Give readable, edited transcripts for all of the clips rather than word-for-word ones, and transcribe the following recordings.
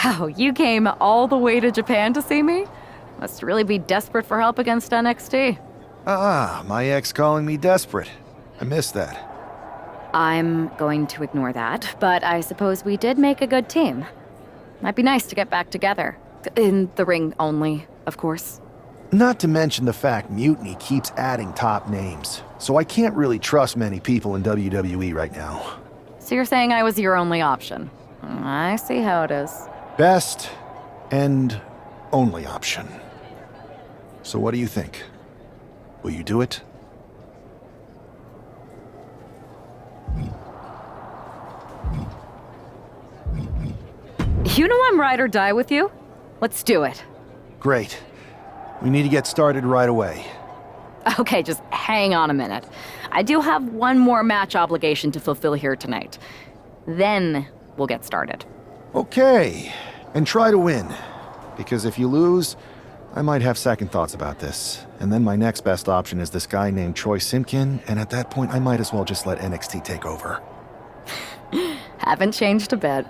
Wow, you came all the way to Japan to see me? Must really be desperate for help against NXT. My ex calling me desperate. I missed that. I'm going to ignore that, but I suppose we did make a good team. Might be nice to get back together. In the ring only, of course. Not to mention the fact Mutiny keeps adding top names, so I can't really trust many people in WWE right now. So you're saying I was your only option? I see how it is. Best and only option. So what do you think? Will you do it? You know I'm ride or die with you. Let's do it. Great. We need to get started right away. Okay, just hang on a minute. I do have one more match obligation to fulfill here tonight. Then we'll get started. Okay, and try to win. Because if you lose, I might have second thoughts about this. And then my next best option is this guy named Troy Simpkin, and at that point I might as well just let NXT take over. Haven't changed a bit.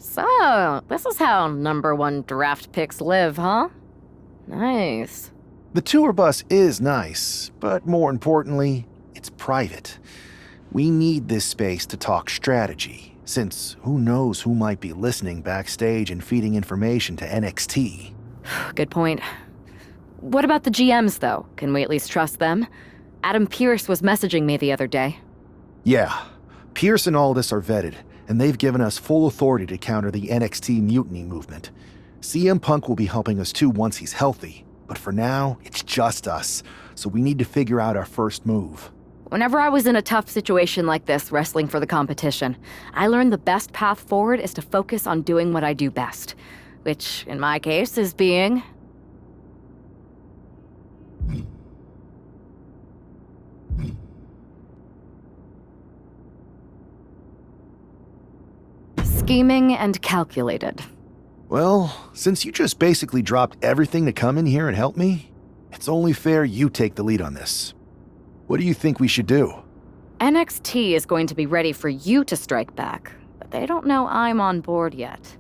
So, this is how #1 draft picks live, huh? Nice. The tour bus is nice, but more importantly, it's private. We need this space to talk strategy, since who knows who might be listening backstage and feeding information to NXT. Good point. What about the GMs, though? Can we at least trust them? Adam Pearce was messaging me the other day. Yeah, Pierce and Aldis are vetted, and they've given us full authority to counter the NXT mutiny movement. CM Punk will be helping us too once he's healthy, but for now, it's just us, so we need to figure out our first move. Whenever I was in a tough situation like this, wrestling for the competition, I learned the best path forward is to focus on doing what I do best, which, in my case, is being... scheming and calculated. Well, since you just basically dropped everything to come in here and help me, it's only fair you take the lead on this. What do you think we should do? NXT is going to be ready for you to strike back, but they don't know I'm on board yet.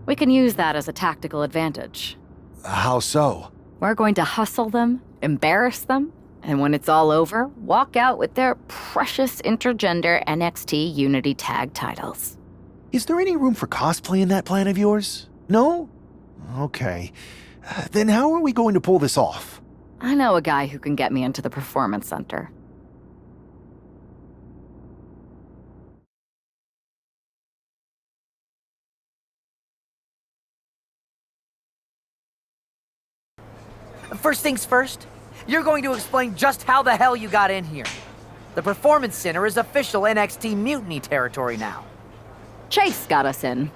We can use that as a tactical advantage. How so? We're going to hustle them, embarrass them, and when it's all over, walk out with their precious intergender NXT Unity Tag titles. Is there any room for cosplay in that plan of yours? No? Okay. Then how are we going to pull this off? I know a guy who can get me into the Performance Center. First things first, you're going to explain just how the hell you got in here. The Performance Center is official NXT Mutiny territory now. Chase got us in,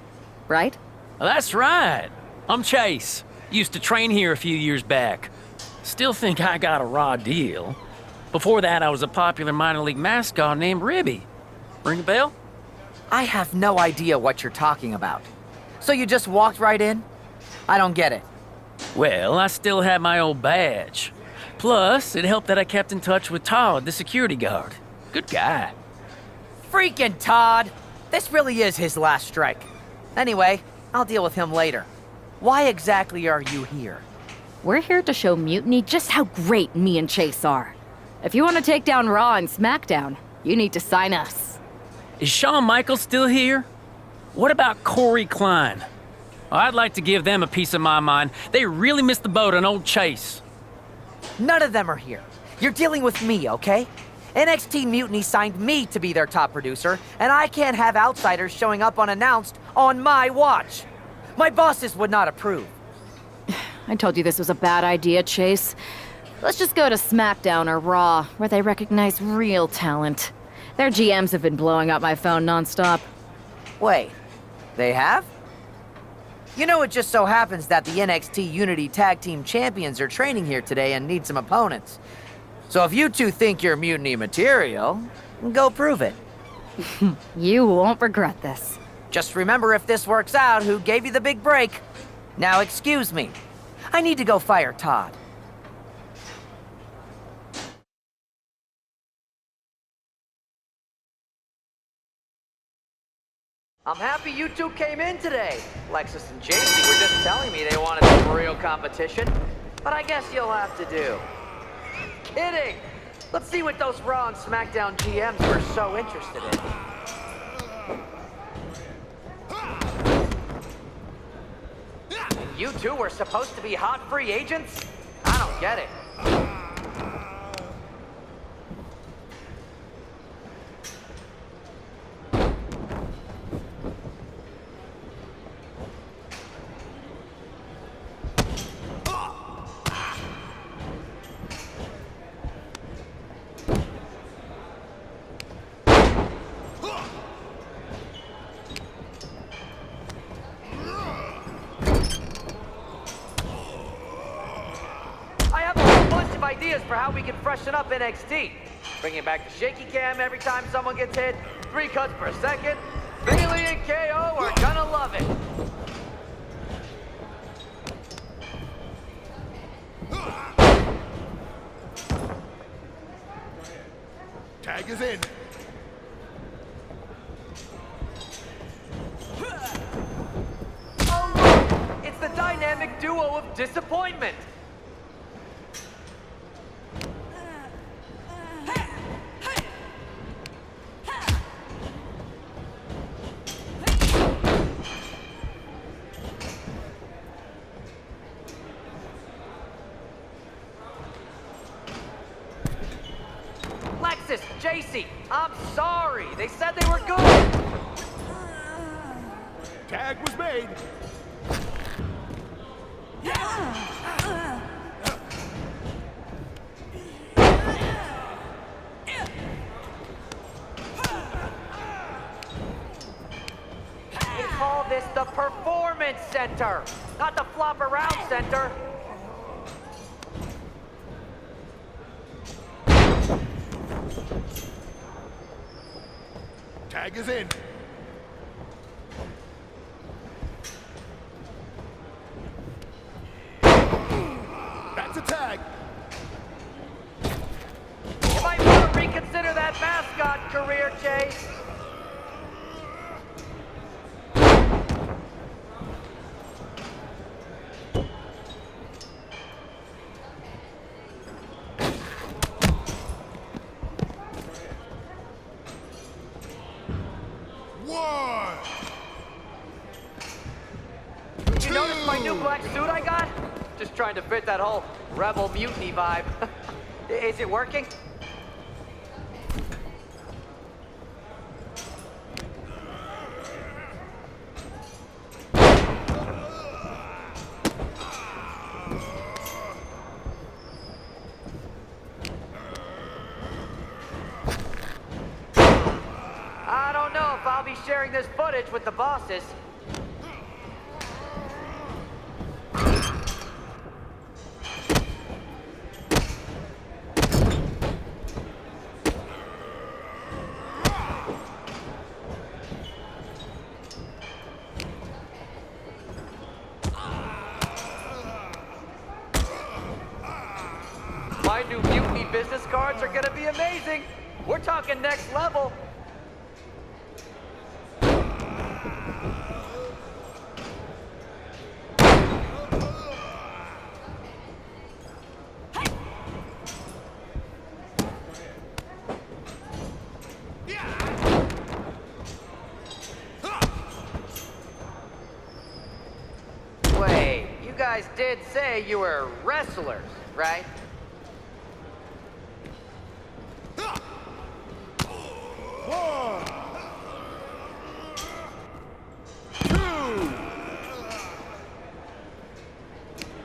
right? That's right. I'm Chase. Used to train here a few years back. Still think I got a raw deal. Before that, I was a popular minor league mascot named Ribby. Ring a bell? I have no idea what you're talking about. So you just walked right in? I don't get it. Well, I still had my old badge. Plus, it helped that I kept in touch with Todd, the security guard. Good guy. Freaking Todd! This really is his last strike. Anyway, I'll deal with him later. Why exactly are you here? We're here to show Mutiny just how great me and Chase are. If you want to take down Raw and SmackDown, you need to sign us. Is Shawn Michaels still here? What about Corey Klein? Well, I'd like to give them a piece of my mind. They really missed the boat on old Chase. None of them are here. You're dealing with me, okay? NXT Mutiny signed me to be their top producer, and I can't have outsiders showing up unannounced on my watch. My bosses would not approve. I told you this was a bad idea, Chase. Let's just go to SmackDown or Raw, where they recognize real talent. Their GMs have been blowing up my phone nonstop. Wait, they have? You know, it just so happens that the NXT Unity Tag Team Champions are training here today and need some opponents. So if you two think you're Mutiny material, go prove it. You won't regret this. Just remember, if this works out, who gave you the big break. Now excuse me. I need to go fire Todd. I'm happy you two came in today. Lexus and JC were just telling me they wanted some real competition, but I guess you'll have to do. Kidding! Let's see what those Raw and SmackDown GMs were so interested in. You two were supposed to be hot free agents? I don't get it. Ideas for how we can freshen up NXT. Bringing back the shaky cam every time someone gets hit, 3 cuts per second. Bailey and KO are gonna love it. Tag is in. dynamic duo of disappointment. Lexus, JC, I'm sorry. They said they were good. Tag was made. They call this the Performance Center, not the Flop Around Center. Tag is in. That's a tag. You might want to reconsider that mascot career, Chase. One. You notice my new black suit I got? Just trying to fit that whole rebel mutiny vibe. Is it working? I don't know if I'll be sharing this footage with the bosses. My new mutiny business cards are gonna be amazing. We're talking next level. Wait, you guys did say you were wrestlers, right? One. Two.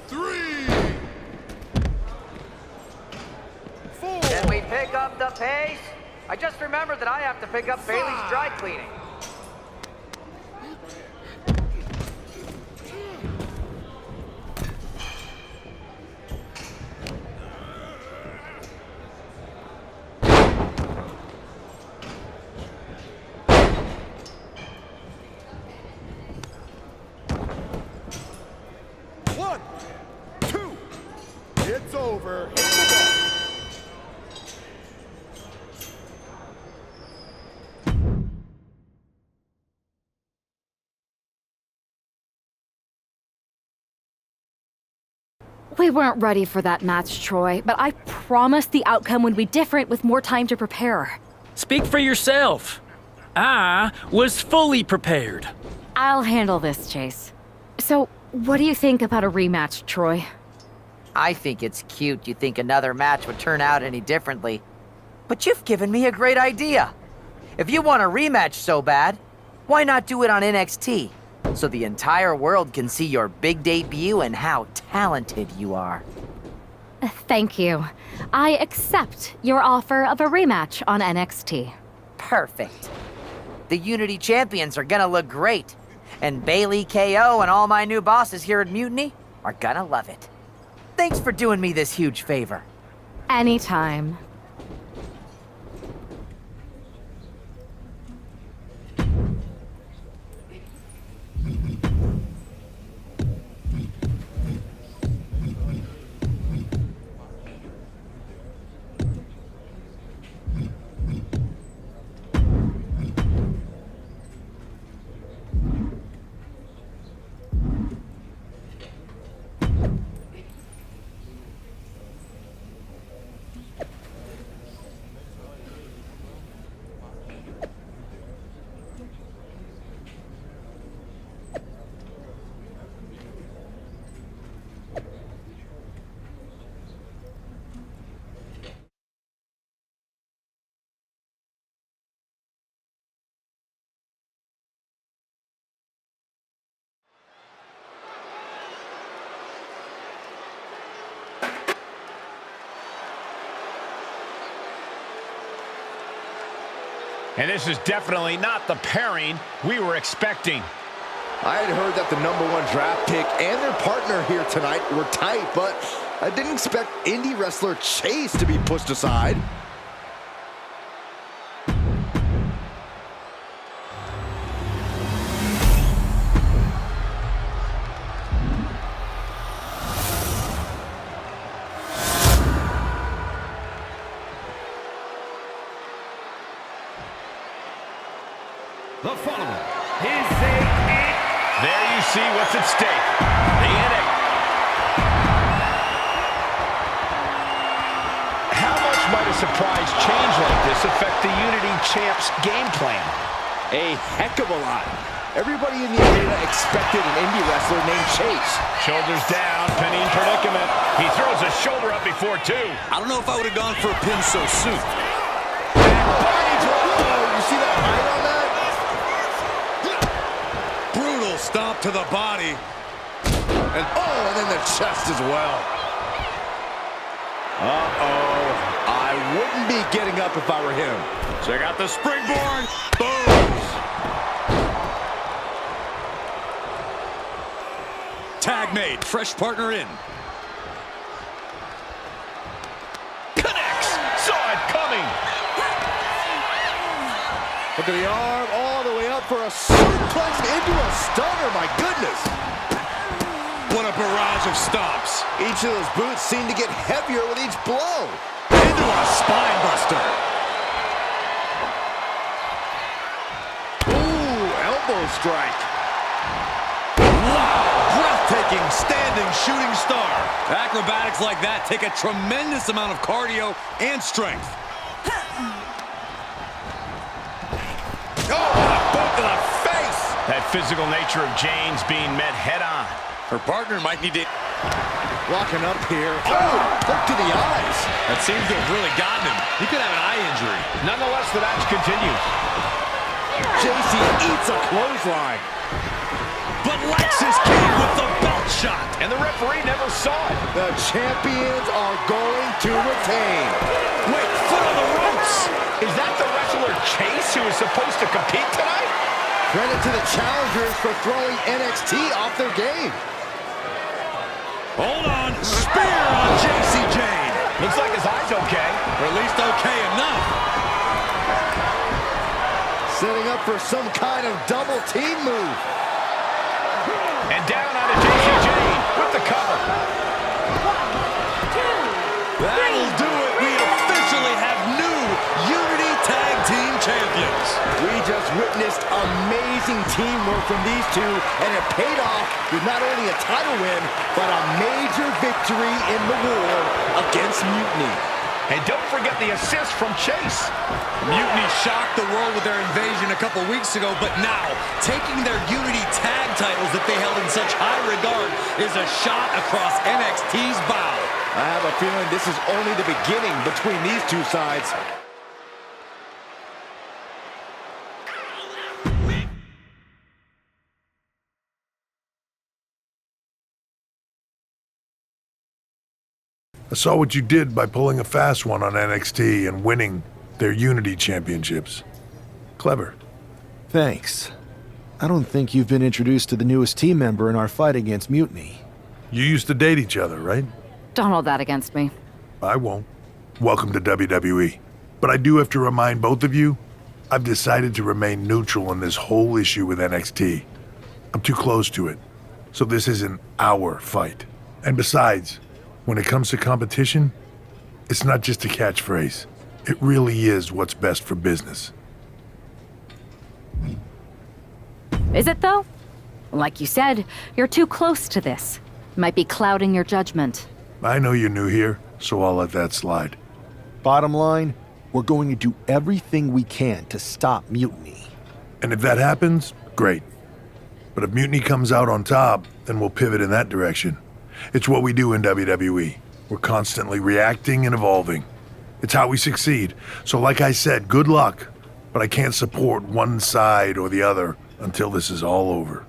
Three. Four. Can we pick up the pace? I just remembered that I have to pick up Bailey's dry cleaning. One. Two. It's over. Hit the bell. We weren't ready for that match, Troy, but I promised the outcome would be different with more time to prepare. Speak for yourself. I was fully prepared. I'll handle this, Chase. So, what do you think about a rematch, Troy? I think it's cute you think another match would turn out any differently. But you've given me a great idea. If you want a rematch so bad, why not do it on NXT? So the entire world can see your big debut and how talented you are. Thank you. I accept your offer of a rematch on NXT. Perfect. The Unity Champions are gonna look great. And Bailey, KO, and all my new bosses here at Mutiny are gonna love it. Thanks for doing me this huge favor. Anytime. And this is definitely not the pairing we were expecting. I had heard that the #1 draft pick and their partner here tonight were tight, but I didn't expect indie wrestler Chase to be pushed aside. The following is there you see what's at stake. The NXT. How much might a surprise change like this affect the Unity Champs game plan? A heck of a lot. Everybody in the arena expected an indie wrestler named Chase. Shoulders down, pinning predicament. He throws a shoulder up before two. I don't know if I would have gone for a pin so soon. Body drop. Oh, you see that height on that? Brutal stomp to the body. And then the chest as well. Uh-oh. I wouldn't be getting up if I were him. Check out the springboard. Boom. Tag made. Fresh partner in. Connects. Saw it coming. Look at the arm all the way up for a suplex into a stunner. My goodness. What a barrage of stomps. Each of those boots seem to get heavier with each blow. Into a spine buster. Ooh, elbow strike. Wow. Breathtaking standing shooting star. Acrobatics like that take a tremendous amount of cardio and strength. Oh, a boot to the face. That physical nature of Jane's being met head on. Her partner might need to... Locking up here. Oh, hook to the eyes. That seems to have really gotten him. He could have an eye injury. Nonetheless, the match continues. JC eats a clothesline. But Lexus came with the belt shot. And the referee never saw it. The champions are going to retain. Wait, foot on the ropes. Is that the wrestler Chase who is supposed to compete tonight? Credit to the challengers for throwing NXT off their game. Hold on. Spear on JC Jane. Looks like his eye's okay. Or at least okay enough. Setting up for some kind of double team move. And down onto JC Jane with the cover. That'll do it. We officially have new Unity Tag Team Champions. We just witnessed amazing teamwork from these two, and it paid off with not only a title win, but a major victory in the war against Mutiny. And don't forget the assist from Chase. Mutiny shocked the world with their invasion a couple weeks ago, but now, taking their Unity Tag titles that they held in such high regard is a shot across NXT's bow. I have a feeling this is only the beginning between these two sides. I saw what you did by pulling a fast one on NXT and winning their Unity championships. Clever. Thanks. I don't think you've been introduced to the newest team member in our fight against Mutiny. You used to date each other, right? Don't hold that against me. I won't. Welcome to WWE. But I do have to remind both of you, I've decided to remain neutral in this whole issue with NXT. I'm too close to it. So this isn't our fight. And besides, when it comes to competition, it's not just a catchphrase. It really is what's best for business. Is it, though? Like you said, you're too close to this. Might be clouding your judgment. I know you're new here, so I'll let that slide. Bottom line, we're going to do everything we can to stop Mutiny. And if that happens, great. But if Mutiny comes out on top, then we'll pivot in that direction. It's what we do in WWE. We're constantly reacting and evolving. It's how we succeed. So like I said, good luck. But I can't support one side or the other until this is all over.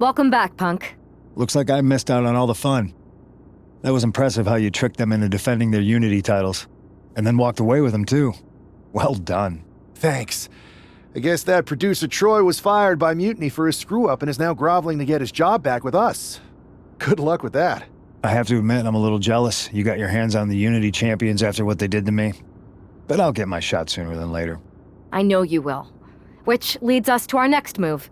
Welcome back, Punk. Looks like I missed out on all the fun. That was impressive how you tricked them into defending their Unity titles. And then walked away with them, too. Well done. Thanks. I guess that producer Troy was fired by Mutiny for his screw-up and is now groveling to get his job back with us. Good luck with that. I have to admit, I'm a little jealous. You got your hands on the Unity champions after what they did to me. But I'll get my shot sooner than later. I know you will. Which leads us to our next move.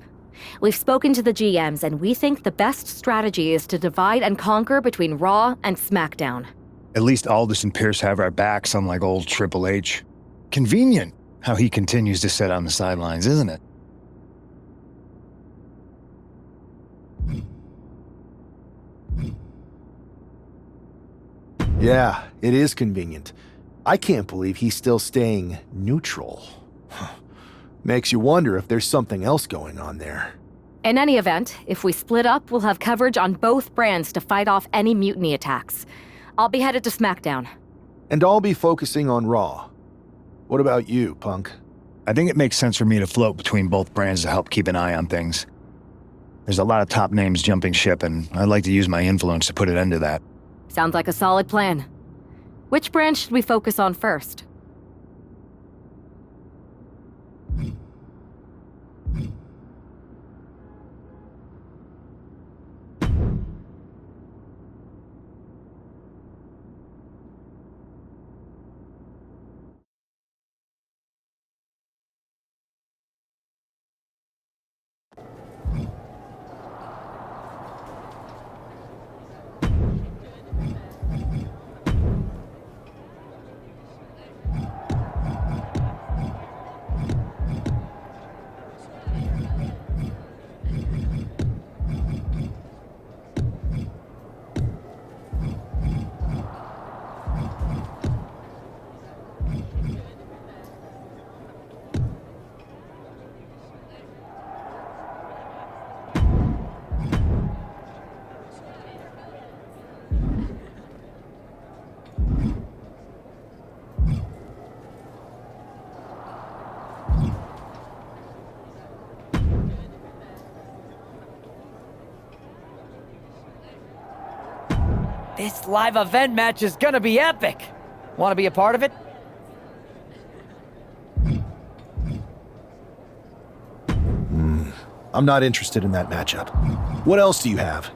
We've spoken to the GMs, and we think the best strategy is to divide and conquer between Raw and SmackDown. At least Aldous and Pierce have our backs, unlike old Triple H. Convenient how he continues to sit on the sidelines, isn't it? Yeah, it is convenient. I can't believe he's still staying neutral. Makes you wonder if there's something else going on there. In any event, if we split up, we'll have coverage on both brands to fight off any mutiny attacks. I'll be headed to SmackDown. And I'll be focusing on Raw. What about you, Punk? I think it makes sense for me to float between both brands to help keep an eye on things. There's a lot of top names jumping ship, and I'd like to use my influence to put an end to that. Sounds like a solid plan. Which brand should we focus on first? This live event match is gonna be epic. Want to be a part of it? I'm not interested in that matchup. What else do you have?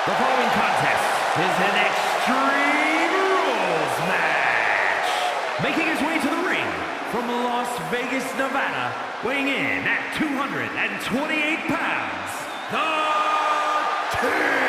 The following contest is an Extreme Rules match. Making his way to the ring from Las Vegas, Nevada, weighing in at 228 pounds, the King.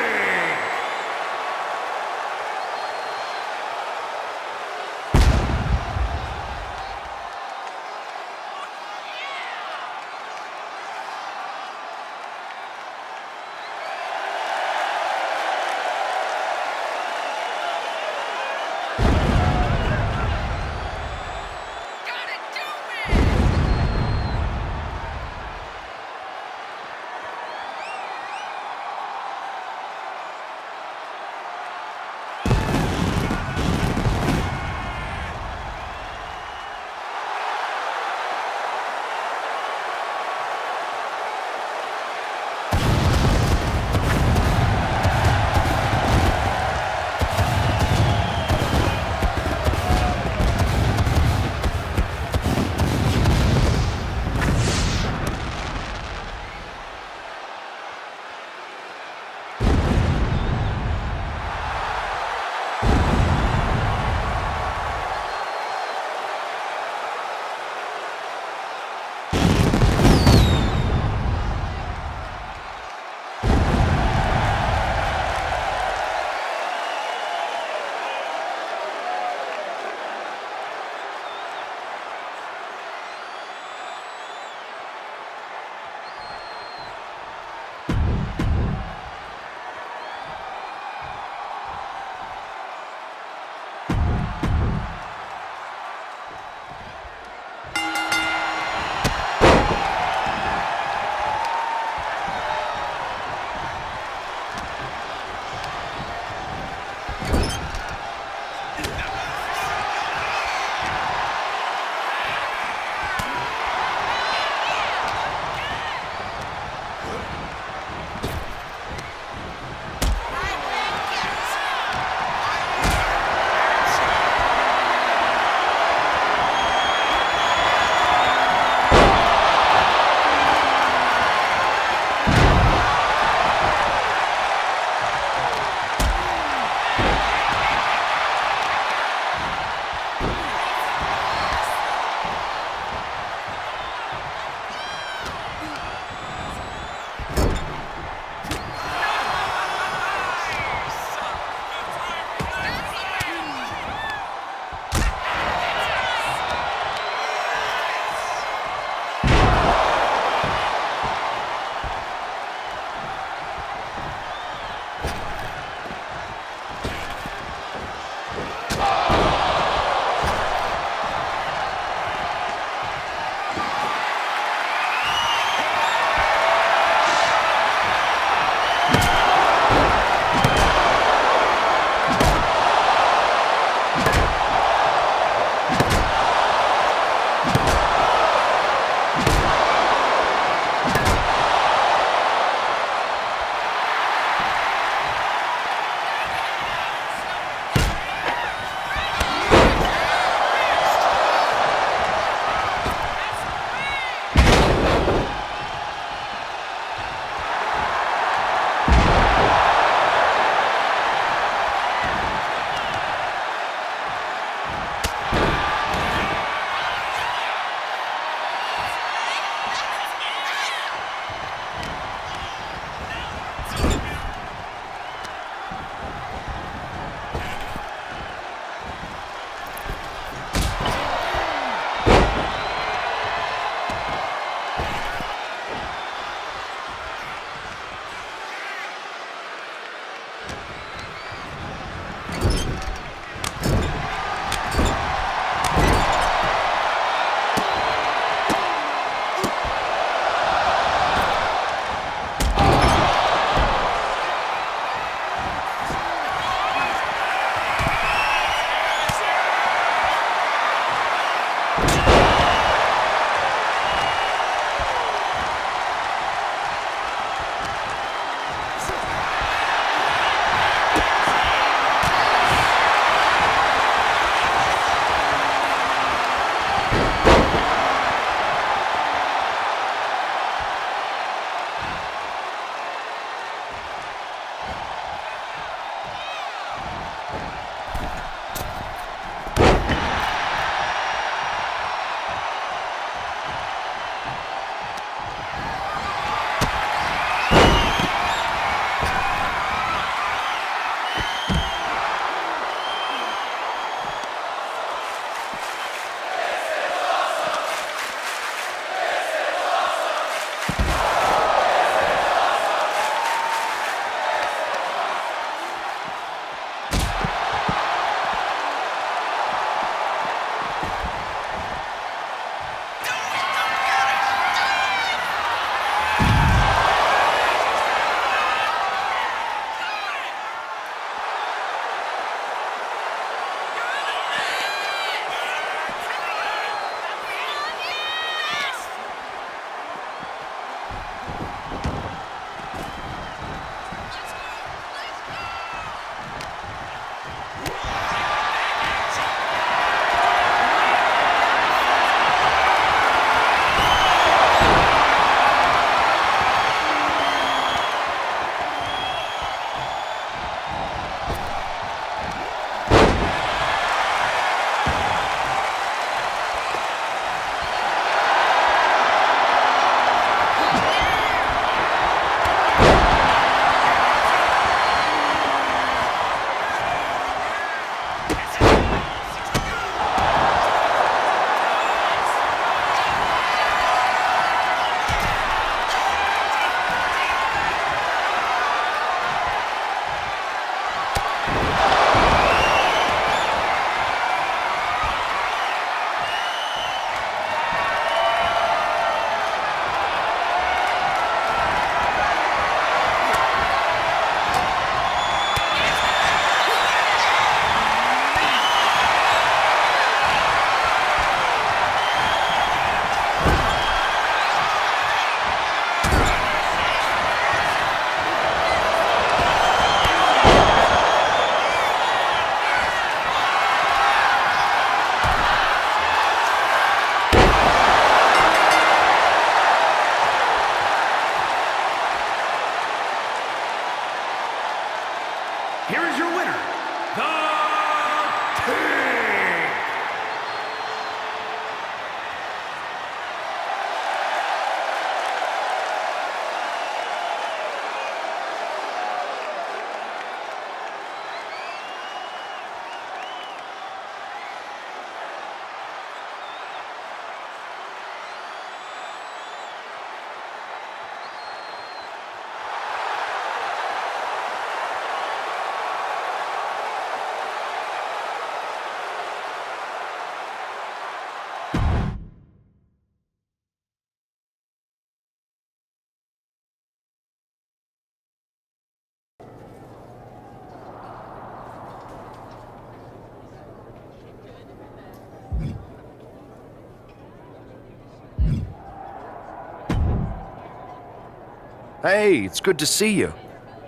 Hey, it's good to see you.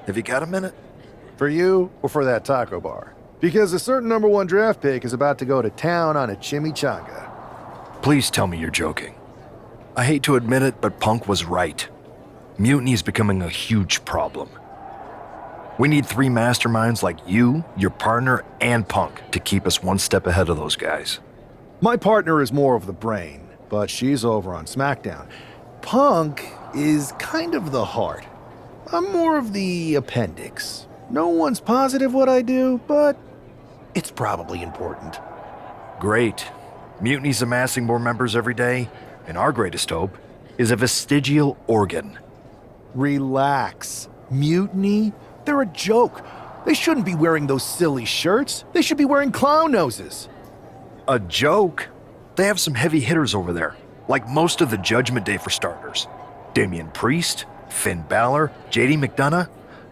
Have you got a minute? For you or for that taco bar? Because a certain number one draft pick is about to go to town on a chimichanga. Please tell me you're joking. I hate to admit it, but Punk was right. Mutiny is becoming a huge problem. We need 3 masterminds like you, your partner, and Punk to keep us one step ahead of those guys. My partner is more of the brain, but she's over on SmackDown. Punk is kind of the heart. I'm more of the appendix. No one's positive what I do, but it's probably important. Great. Mutiny's amassing more members every day, and our greatest hope is a vestigial organ. Relax. Mutiny? They're a joke. They shouldn't be wearing those silly shirts. They should be wearing clown noses. A joke? They have some heavy hitters over there, like most of the Judgment Day for starters. Damian Priest, Finn Balor, JD McDonough.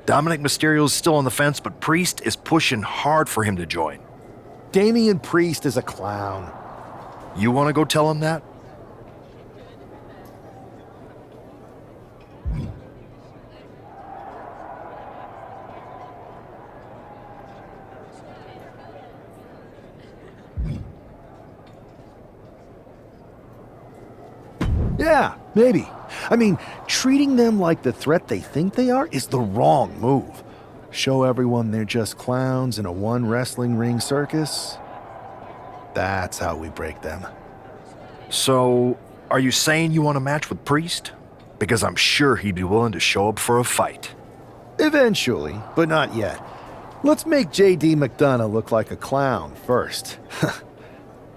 Dominic Mysterio's still on the fence, but Priest is pushing hard for him to join. Damian Priest is a clown. You want to go tell him that? Yeah, maybe. I mean, treating them like the threat they think they are is the wrong move. Show everyone they're just clowns in a one wrestling ring circus. That's how we break them. So, are you saying you want a match with Priest? Because I'm sure he'd be willing to show up for a fight. Eventually, but not yet. Let's make JD McDonough look like a clown first.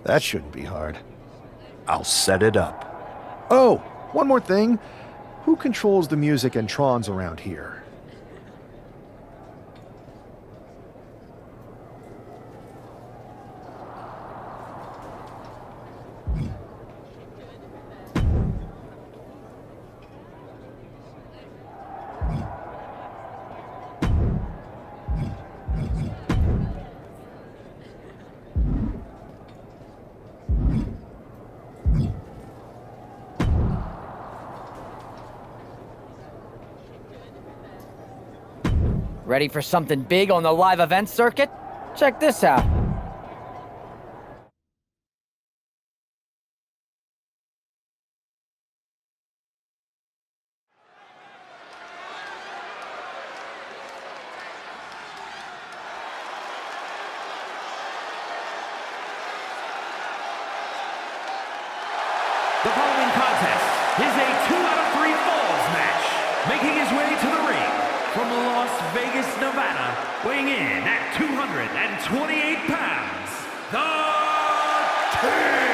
That shouldn't be hard. I'll set it up. Oh, one more thing. Who controls the music and trons around here? Ready for something big on the live event circuit? Check this out. The following contest is a 2 out of 3 falls match. Making his way to the ring from Las Vegas, Nevada, weighing in at 228 pounds, the King!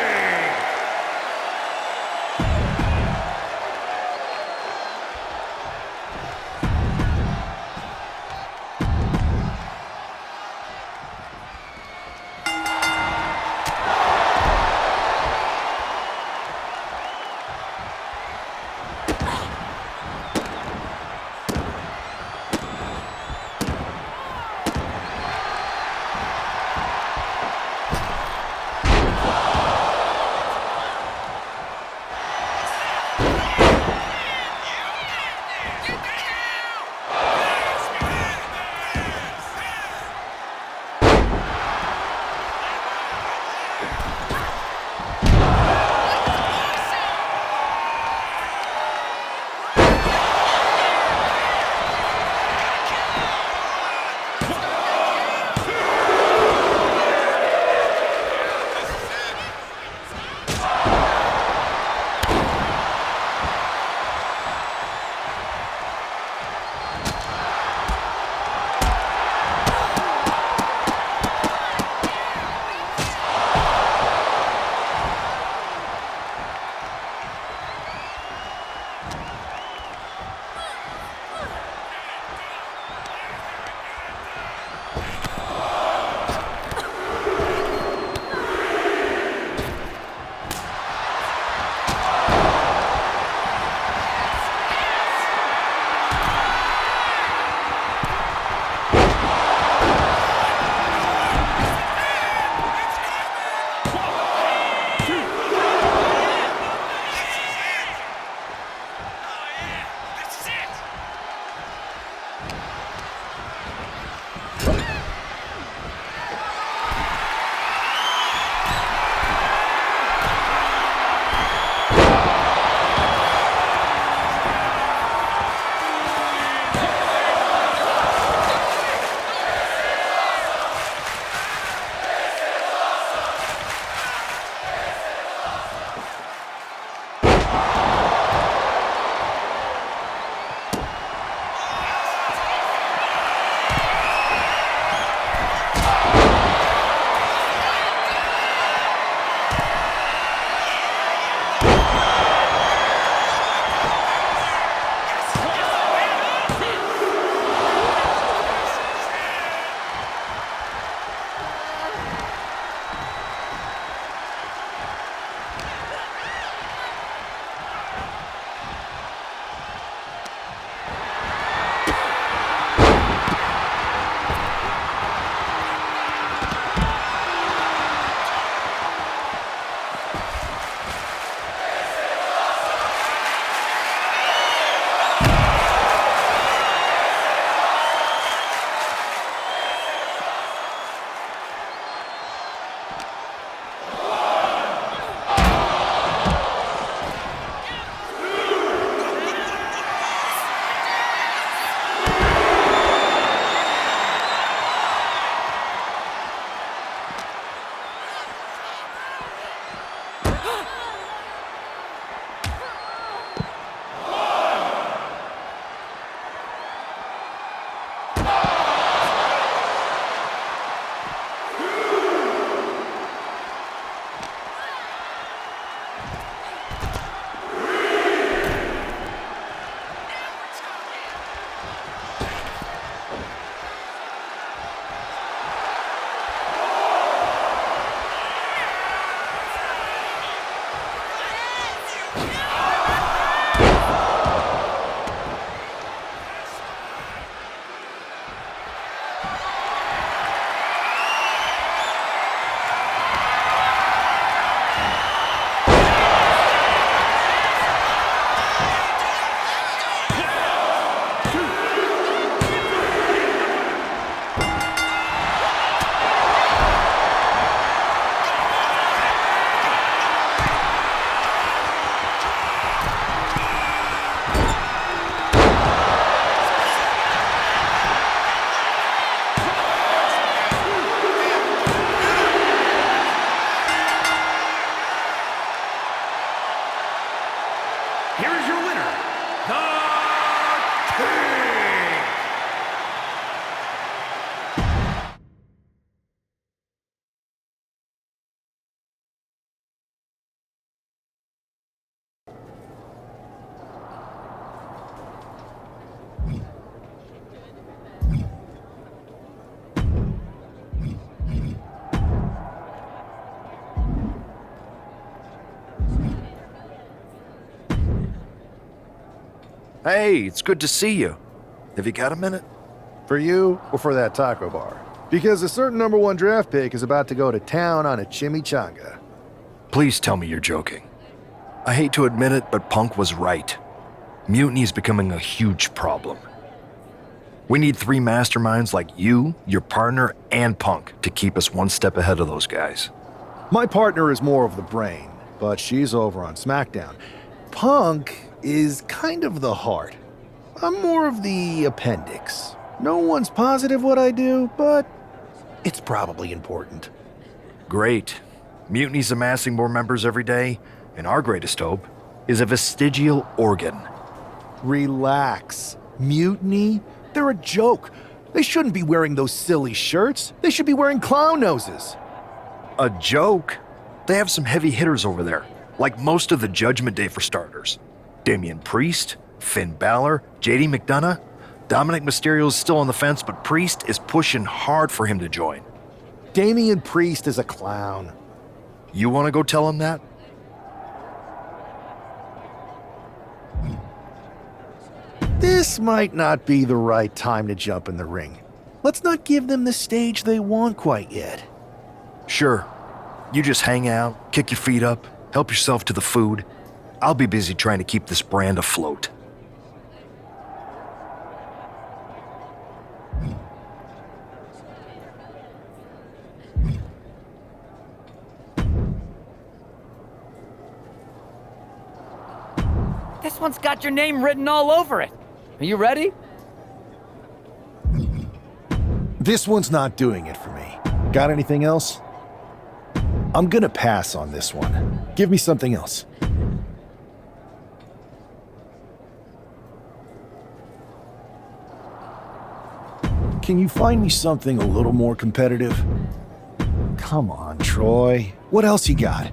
Hey, it's good to see you. Have you got a minute? For you or for that taco bar? Because a certain #1 draft pick is about to go to town on a chimichanga. Please tell me you're joking. I hate to admit it, but Punk was right. Mutiny is becoming a huge problem. We need 3 masterminds like you, your partner, and Punk to keep us one step ahead of those guys. My partner is more of the brain, but she's over on SmackDown. Punk is kind of the heart. I'm more of the appendix. No one's positive what I do, but it's probably important. Great. Mutiny's amassing more members every day, and our greatest hope is a vestigial organ. Relax. Mutiny? They're a joke. They shouldn't be wearing those silly shirts. They should be wearing clown noses. A joke? They have some heavy hitters over there, like most of the Judgment Day for starters. Damian Priest, Finn Balor, JD McDonough. Dominic Mysterio's still on the fence, but Priest is pushing hard for him to join. Damian Priest is a clown. You want to go tell him that? This might not be the right time to jump in the ring. Let's not give them the stage they want quite yet. Sure. You just hang out, kick your feet up, help yourself to the food. I'll be busy trying to keep this brand afloat. This one's got your name written all over it. Are you ready? This one's not doing it for me. Got anything else? I'm gonna pass on this one. Give me something else. Can you find me something a little more competitive? Come on, Troy. What else you got?